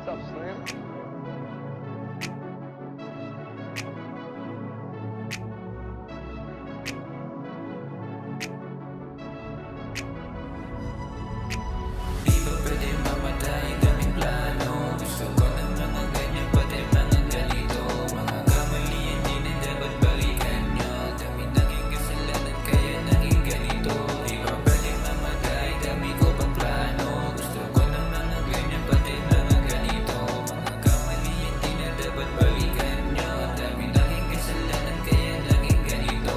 What's up, Slim? Di ba pwede mamatay daming plano? Gusto ko ng mga ganyan, pati mga ganito. Mga kamalian di na dapat balikan nyo. Dami naging kasalanan kaya naging ganito. Di ba pwede mamatay, dami ko pang plano. Gusto ko ng mga ganyan, pati mga ganito. Mga kamalian di na dapat balikan nyo. Dami naging kasalanan kaya naging ganito.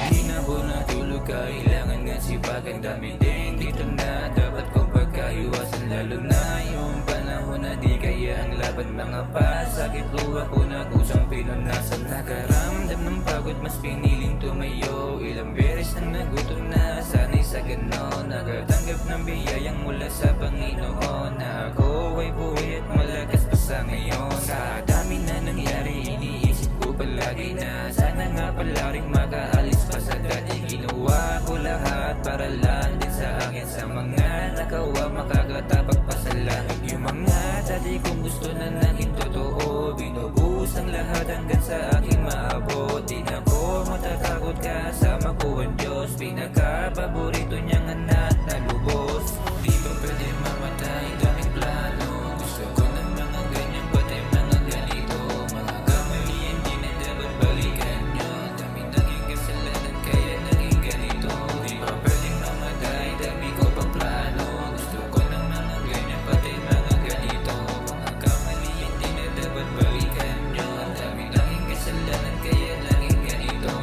Di na ako natulog, kailangan nga sipagan. Dami din dito na dapat kong pagkaiwasan. Lalo na yung panahon na di kaya ang laban. Mga pasakit luha ko na kusang pinunasan. Nakaramdam ng pagod, mas piniling tumayo. Ilang beses na nagutom na sanay sa ganon. Nakatanggap ng biyayang mula sa Panginoon. Na ako ay buhay at malakas pa sa ngayon. Sa dami na nangyari, iniisip ko palagi na sana nga pala rin makaalis pa sa dati. Ginawa ko lahat para lang din sa akin. Sa mga nakawa, makakatapak pa sa langit. Yung mga dati kong gusto na naging totoo, binubuhos ang lahat hanggang sa aking maabot. Di na ko matatakot, kasama ko ang Diyos. Pinaka-paborito niyang anak na lubos. Di ba pwede mamatay, daming plano. Gusto ko ng mga ganyan, pati mga ganito. Mga kamalian di na dapat balikan nyo. Dami naging kasalanan kaya naging ganito. Di ba pwede mamatay, dami ko pang plano. Gusto ko ng mga ganyan, pati mga ganito. Mga kamalian di na dapat balikan nyo. Dami naging kasalanan kaya naging ganito.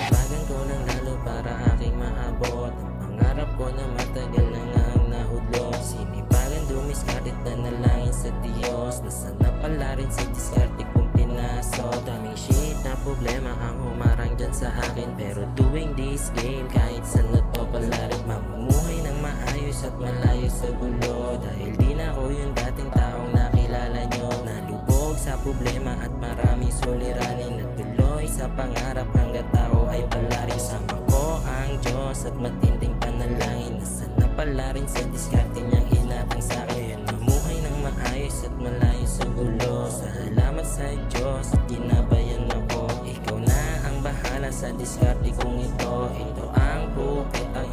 Bagan ko ng lalo para aking maabot ang pangarap ko na matagal na nga ang nahudlot. Sinipagan dumiskardit na nalangin sa Diyos. Nasana pala rin sa diskarte kong pinasok. Daming shit na problema ang humarang dyan sa akin. Pero doing this game kahit saan na to pala rin mamumuhay ng maayos at malayo sa gulo. Dahil di na ako yung dating taong nakilala nyo. Nalubog sa problema at maraming suliranin. At tuloy sa pangarap hanggat tao ay pala rin. Sama ko ang Diyos at matinding panalangin. Nasana pala rin sa diskarte niyang hinatang sa akin. Mamuhay ng maayos at malayo sa gulo. Salamat sa Diyos at ginabayan ako. Ikaw na ang bahala sa diskarte kong ito. Ito ang bukit, ang